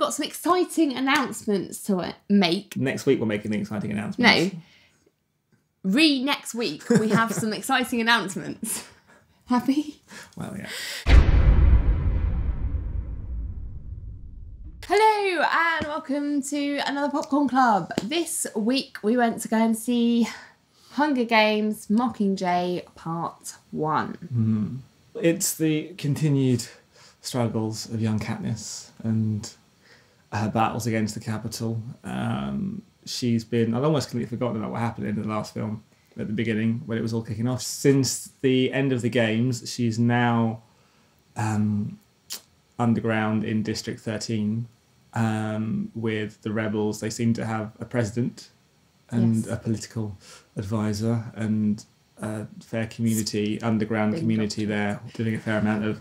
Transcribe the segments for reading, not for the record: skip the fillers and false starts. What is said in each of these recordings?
got some exciting announcements to make. Next week we're making the exciting announcements. No. Next week we have some exciting announcements. Happy? Well, yeah. Hello and welcome to another Popcorn Club. This week we went to go and see Hunger Games Mockingjay Part 1. It's the continued struggles of young Katniss and her battles against the Capitol. She's been... I'd almost completely forgotten about what happened in the last film at the beginning when it was all kicking off. Since the end of the games, she's now underground in District 13 with the rebels. They seem to have a president and a political advisor and a fair community, underground community there, doing a fair amount of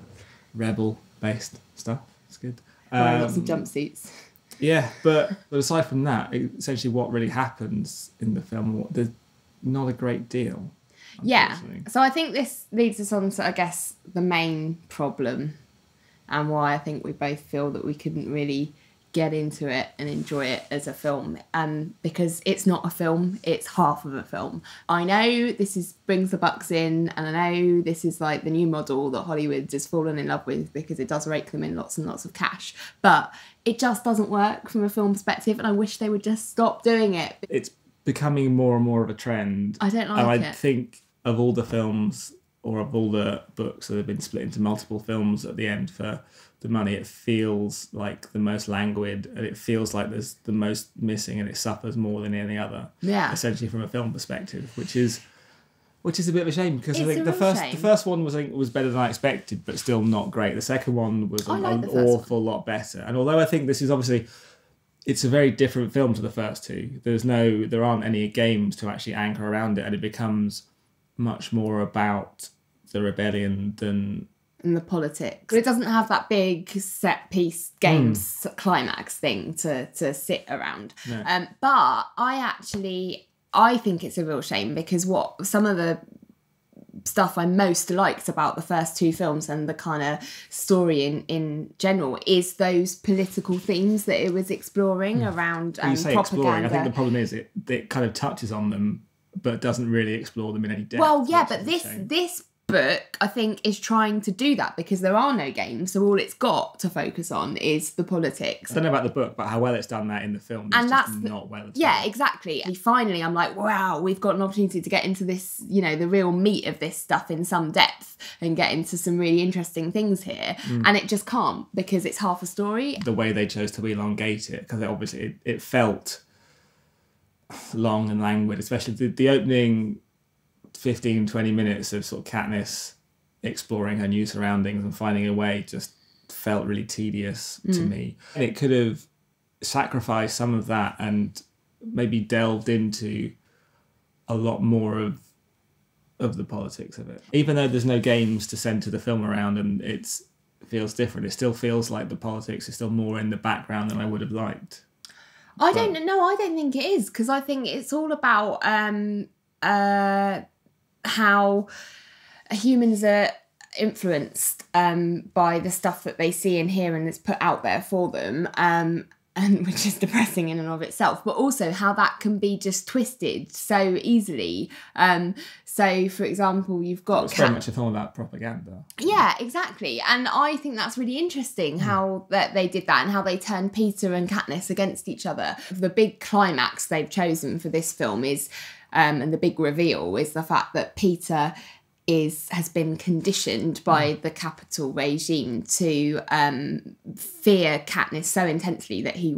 rebel-based stuff. It's good. Lots of jumpsuits. Yeah, but aside from that, essentially what really happens in the film, there's not a great deal. Yeah, so I think this leads us on to, I guess, the main problem and why I think we both feel that we couldn't really get into it and enjoy it as a film, because it's not a film, it's half of a film. I know this brings the bucks in, and I know this is like the new model that Hollywood has fallen in love with because it does rake them in lots and lots of cash, but it just doesn't work from a film perspective, and I wish they would just stop doing it. It's becoming more and more of a trend. I don't like it. I think of all the films or of all the books that have been split into multiple films at the end for the money, it feels like the most languid, and it feels like there's the most missing, and it suffers more than any other. Yeah. Essentially, from a film perspective, which is a bit of a shame, because I think the first one was better than I expected, but still not great. The second one was an awful lot better. And although I think this is obviously, it's a very different film to the first two. There aren't any games to actually anchor around it, and it becomes much more about the rebellion than... and the politics. But it doesn't have that big set piece games climax thing to sit around. No. But I think it's a real shame, because what some of the stuff I most liked about the first two films and the kind of story in general is those political themes that it was exploring around you say propaganda. Exploring. I think the problem is it kind of touches on them but doesn't really explore them in any depth. Well, yeah, but this book, I think, is trying to do that because there are no games, so all it's got to focus on is the politics. I don't know about the book, but how well it's done that in the film is not well at all. Yeah, exactly. And finally, I'm like, wow, we've got an opportunity to get into this, the real meat of this stuff in some depth and get into some really interesting things here. And it just can't, because it's half a story. The way they chose to elongate it, because obviously it felt long and languid, especially the opening 15-20 minutes of sort of Katniss exploring her new surroundings and finding a way just felt really tedious to me. And it could have sacrificed some of that and maybe delved into a lot more of the politics of it. Even though there's no games to centre the film around and it feels different, it still feels like the politics is still more in the background than I would have liked. I don't think it is, because I think it's all about how humans are influenced by the stuff that they see and hear and is put out there for them, and which is depressing in and of itself, but also how that can be just twisted so easily. So, for example, you've got... It's very much a film about propaganda. Yeah, exactly. And I think that's really interesting how that they did that and how they turned Peter and Katniss against each other. The big climax they've chosen for this film is... and the big reveal is the fact that Peter has been conditioned by the Capitol regime to fear Katniss so intensely that he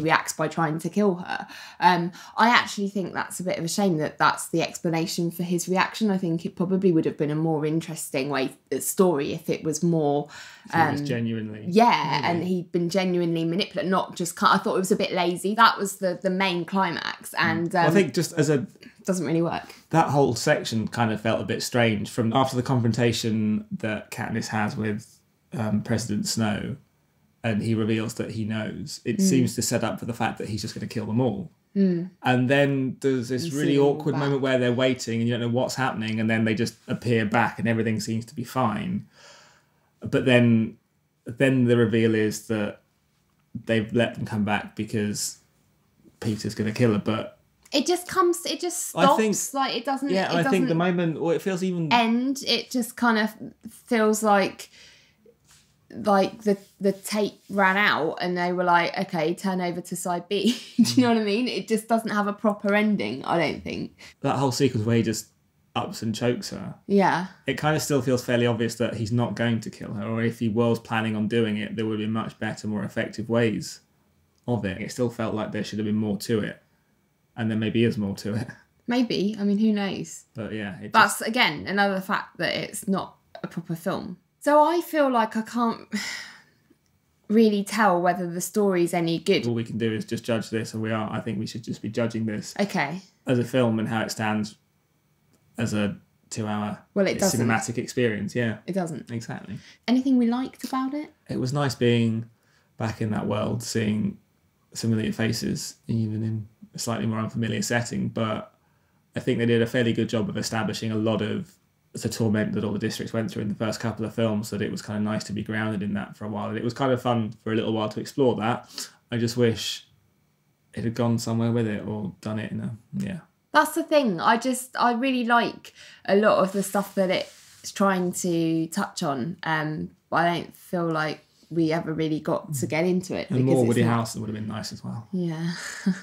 reacts by trying to kill her. I actually think that's a bit of a shame that that's the explanation for his reaction. I think it probably would have been a more interesting story if it was more... He was genuinely... Yeah, really. And he'd been genuinely manipulated, not just... I thought it was a bit lazy. That was the main climax. And I think just as a... doesn't really work. That whole section kind of felt a bit strange from after the confrontation that Katniss has with President Snow, and he reveals that he knows. It seems to set up for the fact that he's just going to kill them all. And then there's this really awkward moment where they're waiting and you don't know what's happening, and then they just appear back and everything seems to be fine. But then the reveal is that they've let them come back because Peter's going to kill her, but it just stops. I think, like it doesn't. Yeah, it I think the doesn't moment, or it feels even end. It just kind of feels like the tape ran out and they were like, okay, turn over to side B. Do you know what I mean? It just doesn't have a proper ending, I don't think. that whole sequence where he just ups and chokes her. Yeah. It kind of still feels fairly obvious that he's not going to kill her, or if he was planning on doing it, there would be much better, more effective ways of it. It still felt like there should have been more to it, and there maybe is more to it. Maybe. I mean, who knows? But yeah, that's again another fact that it's not a proper film. So I feel like I can't really tell whether the story's any good. All we can do is just judge this, and I think we should just be judging this okay as a film and how it stands as a 2-hour cinematic experience. Yeah, it doesn't. Exactly. Anything we liked about it? It was nice being back in that world, seeing familiar faces, even in a slightly more unfamiliar setting. But I think they did a fairly good job of establishing a lot of the torment that all the districts went through in the first couple of films, that it was kind of nice to be grounded in that for a while. And it was kind of fun for a little while to explore that. I just wish it had gone somewhere with it, or done it in a, yeah. That's the thing. I really like a lot of the stuff that it's trying to touch on. But I don't feel like we ever really got to get into it. And more Woody Harrelson would have been nice as well. Yeah.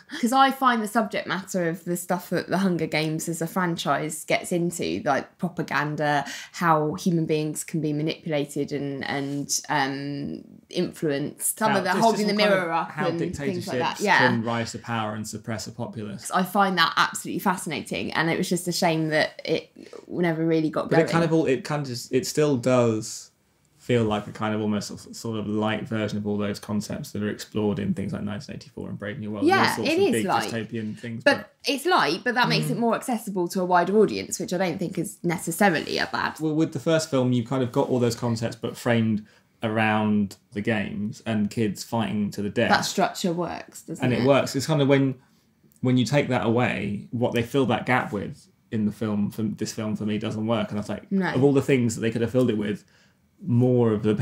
Because I find the subject matter of the stuff that the Hunger Games as a franchise gets into, like propaganda, how human beings can be manipulated and influenced. Some of the holding the mirror up and things like that. Yeah. Can rise to power and suppress a populace. I find that absolutely fascinating, and it was just a shame that it never really got going. But it still does feel like a kind of almost sort of light version of all those concepts that are explored in things like 1984 and Brave New World. Yeah, and all sorts it of is big light. dystopian things. But it's light, but that makes it more accessible to a wider audience, which I don't think is necessarily a bad. Well, with the first film, you kind of got all those concepts, but framed around the games and kids fighting to the death. That structure works, doesn't it? And it works. It's kind of when you take that away, what they fill that gap with in the film, this film for me doesn't work. And I was like, of all the things that they could have filled it with, maybe more of the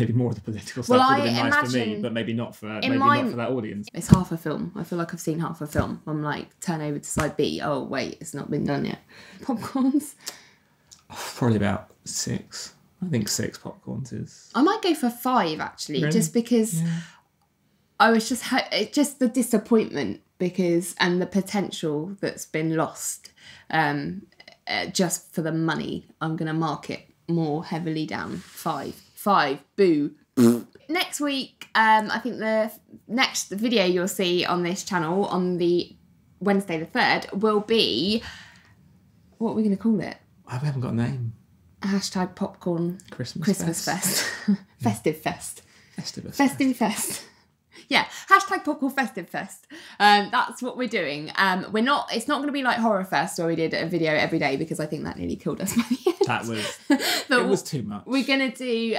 political stuff would have been nice for me, but maybe not for that audience. It's half a film. I feel like I've seen half a film. I'm like, turn over to side B. Oh wait, it's not been done yet. Popcorns? Probably about 6. I think 6 popcorns is. I might go for 5 actually, really? Just because I was just the disappointment and the potential that's been lost. Just for the money, I'm gonna mark it more heavily down. 5. Boo. Next week, I think the next video you'll see on this channel on the Wednesday the 3rd will be, what are we going to call it? We haven't got a name. Hashtag popcorn Christmas Fest. Festive Fest. Festive Fest. Yeah, hashtag popcorn festive fest. That's what we're doing. It's not going to be like Horror Fest where we did a video every day, because I think that nearly killed us by the end. It was too much. We're going to do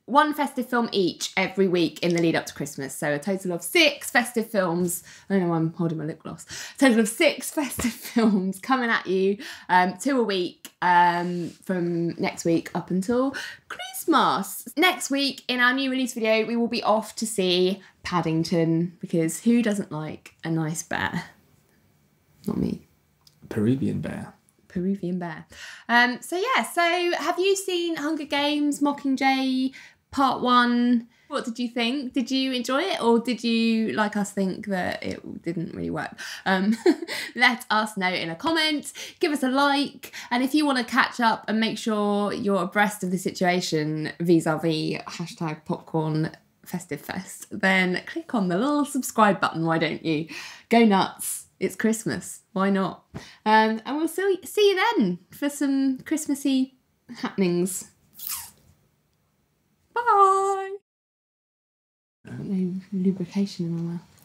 one festive film each every week in the lead up to Christmas. So a total of 6 festive films. I don't know why I'm holding my lip gloss. A total of 6 festive films coming at you, 2 a week from next week up until Christmas. Next week in our new release video, we will be off to see Paddington, because who doesn't like a nice bear? Not me. Peruvian bear. So have you seen Hunger Games, Mockingjay, Part 1? What did you think? Did you enjoy it, or did you, like us, think that it didn't really work? Let us know in a comment. Give us a like. And if you want to catch up and make sure you're abreast of the situation vis-a-vis hashtag popcorn festive fest, then click on the little subscribe button. Why don't you? Go nuts. It's Christmas. Why not? And we'll see you then for some Christmassy happenings. Bye. No lubrication in my mouth.